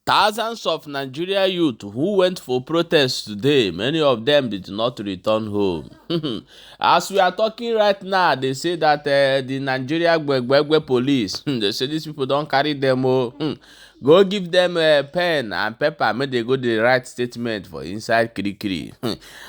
Thousands of Nigeria youth who went for protests today, many of them did not return home. As we are talking right now, they say that the Nigeria police, they say these people don't carry them. Go give them a pen and paper, make they go the right statement for inside Kirikiri.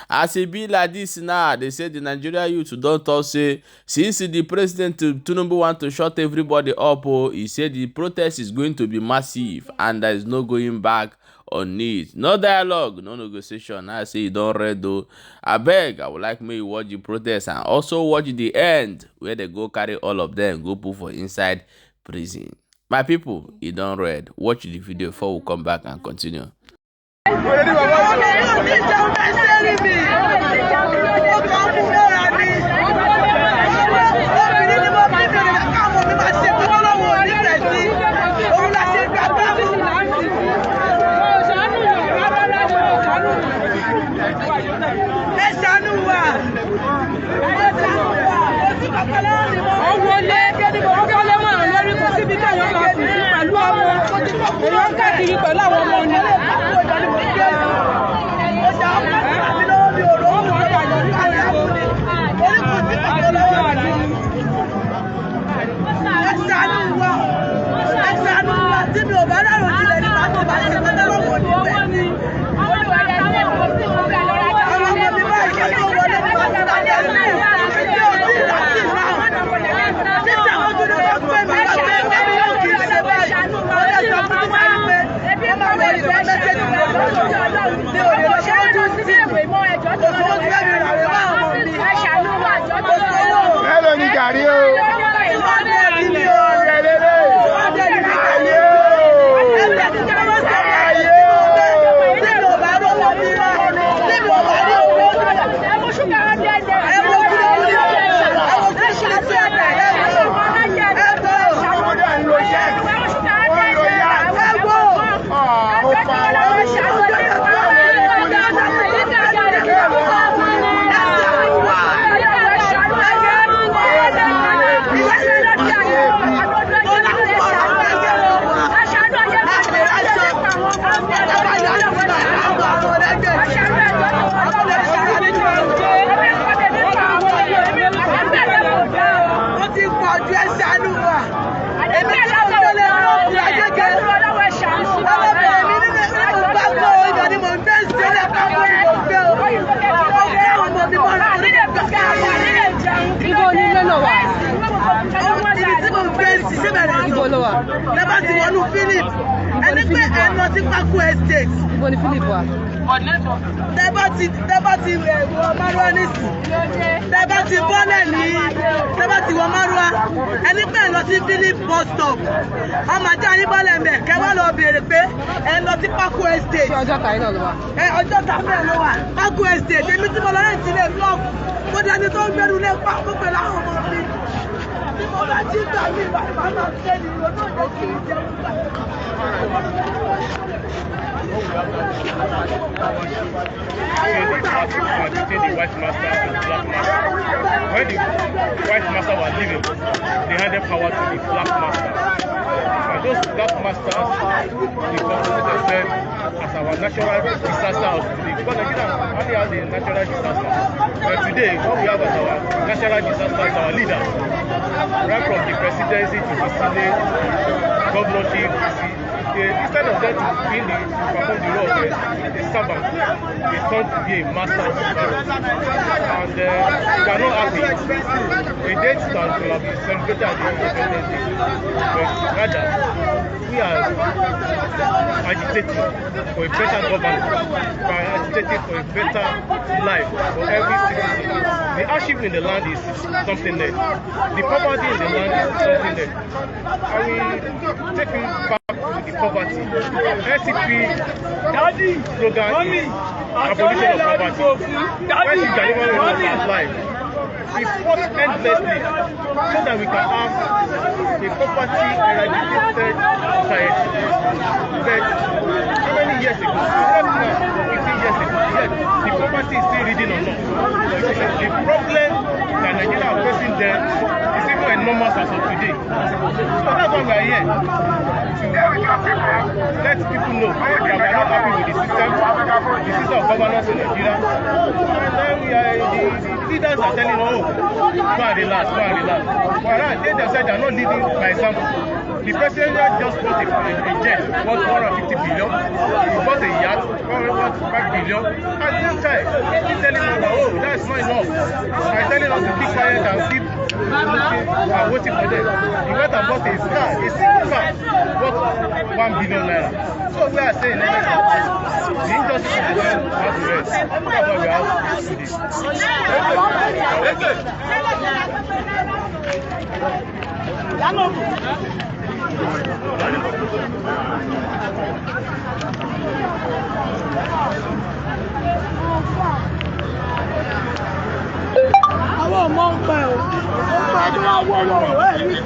As it be like this now, they say the Nigeria youth don't talk say, since the president Tinubu want to shut everybody up, he said the protest is going to be massive and there is no going back on it. No dialogue, no negotiation. I say you don't read though. I beg, I would like me to watch the protest and also watch the end where they go carry all of them, go put for inside prison. My people, you don't read. Watch the video before we come back and continue. The white master and the black master. When the white master was leaving, they handed power to the black master. And those black masters, they consider themselves as our natural disaster of today. Because Nigeria only has a natural disaster. But today, what we have as our natural disaster is our leaders. Right from the presidency to the Senate, governorship, instead of them to perform the role of a servant, they turn to be a master of servants. And we are not happy. A date stand to have been celebrated at the Independence Day. But rather, we are agitating for a better governance. We are agitating for a better life for every citizen. The hardship in the land is something there. The poverty in the land is something there. And we take it back to the poverty. NCP slogan is abolition of poverty. When you deliver of life, we fought endlessly so that we can have a poverty eradicated society. But how many years ago? 15 years ago. Yet the poverty is still reading on us. The problem that Nigeria are facing there is even enormous as of today. So that's why we are here. let people know that we are not happy with the system of governance in Nigeria. And then the leaders are telling us, oh, go and relax. Whereas they themselves are not leading by example. The president just bought a jet worth 150 billion. He bought a yacht worth 5 billion. At the same time, he's telling us that, oh, that's not enough. He's telling us to keep quiet and keep waiting for them. He went and bought a car, a single car, worth 1 billion naira. So we are saying that the injustice of the world has to rest. That's why we are out to this. Àwọn ọmọ ń pẹ́ o, ọgbà tó wá wọ́wọ́ ẹ̀rí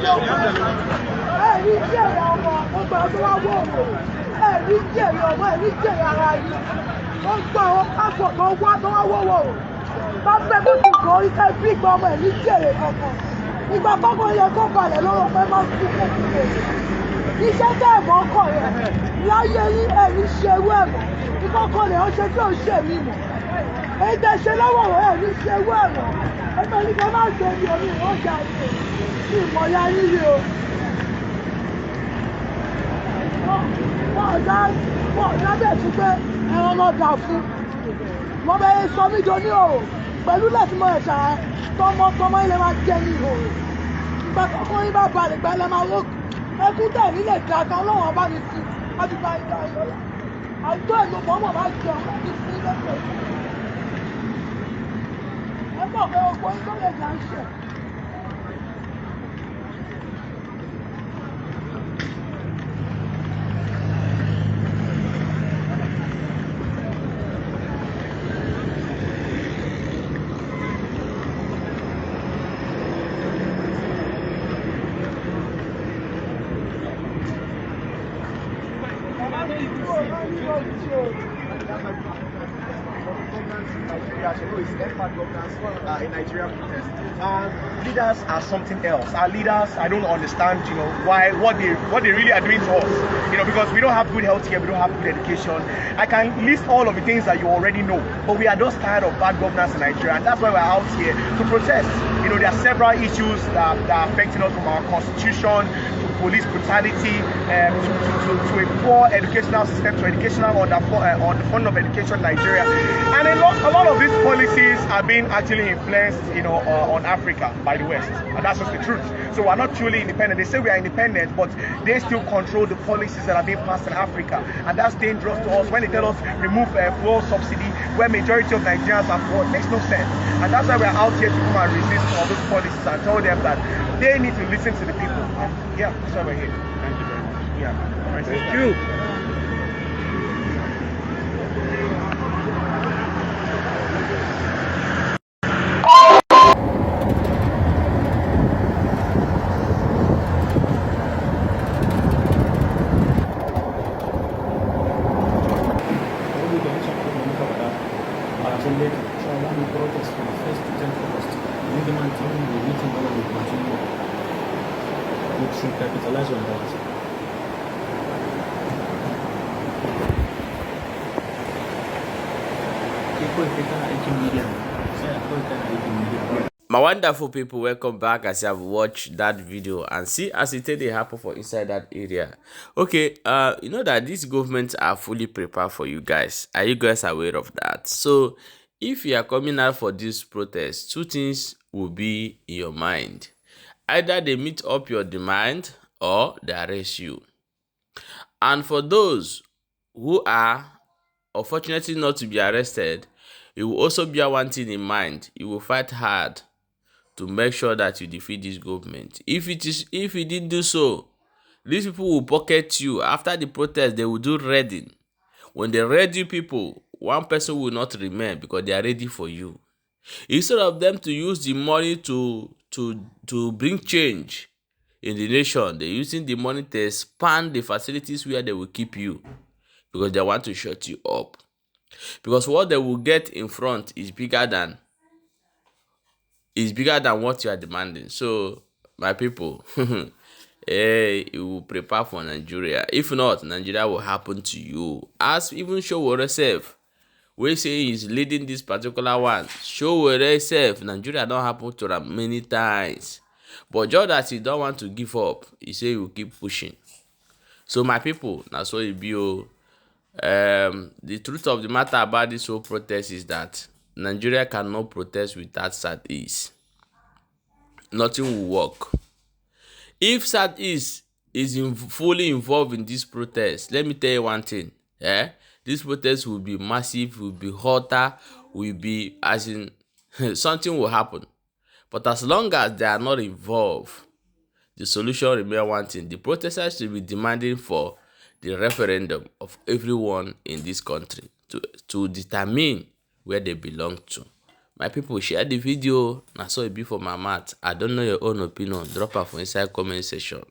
jẹ́ ọmọ, ọgbà tó wá wọ́wọ́ ẹ̀rí jẹ́ ọmọ, ẹ̀rí jẹ́ ara yìí. Wọ́n gbọ́ àwọn kápọ̀ tó wá tó wá wọ́wọ́ o. Bá fẹ́ bó ti kọ́ iṣẹ́ bí ìgbà ọmọ ẹ̀rí jèrè kankan. Ìgbà kọ́kọ́ yẹ kó balẹ̀ lọ́wọ́ pé máa ń fi kó kúrò. Iṣẹ́ tẹ́ ẹ̀mọ́ kọ̀ yẹn, láyé yín ẹ̀rí ṣe ewé ẹ̀mọ́. Ìkọ́kọ́ rẹ̀ ó ṣe tí ò ṣe mí mọ̀. Èyí tẹ́ ṣe lọ́wọ́ ẹ̀rí ṣe ewé ẹ̀mọ́. Ẹgbẹ́ ní ká máa ṣe ní orí ìwọ́jà ìṣe. Ìmọ̀ya yíyí o. Wọ́n lábẹ́ sí pé ẹran náà dà fún. Wọ́n bẹ sọ mí jọ ní òòrò pẹ̀lú láti mọ ẹ̀ṣà tọmọtọmọ ilẹ̀ máa jẹ́ ní ìhòòrò. Ìgbà kọ́kọ́ yín bá balẹ̀ gbẹ́lẹ́ máa wó. Ẹkún tẹ̀ nílẹ̀ gàgà ọlọ́wọ́n bá mi sí. Láti bá ìgbà ìyọ́lá. Àjọ ìlú mọ́mọ́ máa jẹun láti sí lẹ́sẹ̀. Ẹ mọ̀ pé ogbó ń tó lè jà ń ṣe. In Nigeria protest. Leaders are something else. Our leaders, I don't understand, what they really are doing to us. Because we don't have good health care, we don't have good education. I can list all of the things that you already know, but we are just tired of bad governance in Nigeria, and that's why we're out here to protest. There are several issues that are affecting us, from our constitution to police brutality, to a poor educational system, to educational underfunding of education in Nigeria. And a lot of these policies are being actually influenced, on Africa by the West. And that's just the truth. So we're not truly independent. They say we are independent, but they still control the policies that are being passed in Africa. And that's dangerous to us. When they tell us remove fuel subsidy, where majority of Nigerians are poor, it makes no sense. And that's why we're out here to come and resist all those policies and tell them that they need to listen to the people. And yeah, that's why we're here. Thank you very much. Yeah. Thank you. Should capitalize on that. My wonderful people, welcome back. As you have watched that video and see as it they happen for inside that area. Okay, you know that these governments are fully prepared for you guys. Are you guys aware of that? So if you are coming out for this protest, two things will be in your mind. Either they meet up your demand or they arrest you. And for those who are unfortunately not to be arrested, you will also bear one thing in mind. You will fight hard to make sure that you defeat this government. If you didn't do so, these people will pocket you. After the protest, they will do raiding. When they raid you people, one person will not remain because they are ready for you. Instead of them to use the money to bring change in the nation, they're using the money to expand the facilities where they will keep you because they want to shut you up. Because what they will get in front is bigger than what you are demanding. So, my people, you will prepare for Nigeria. If not, Nigeria will happen to you. As even Showore self, we say he's leading this particular one. Showore self, Nigeria don't happen to them many times. But just that he don't want to give up, he say he will keep pushing. So my people, that's what it be. The truth of the matter about this whole protest is that Nigeria cannot protest without Southeast. Nothing will work. If Southeast is fully involved in this protest, let me tell you one thing. This protest will be massive, will be hotter, will be as in something will happen. But as long as they are not involved, the solution remains one thing. The protesters should be demanding for the referendum of everyone in this country to determine where they belong to. My people, share the video. Na so it be for my mouth. I don't know your own opinion. Drop her for inside comment section.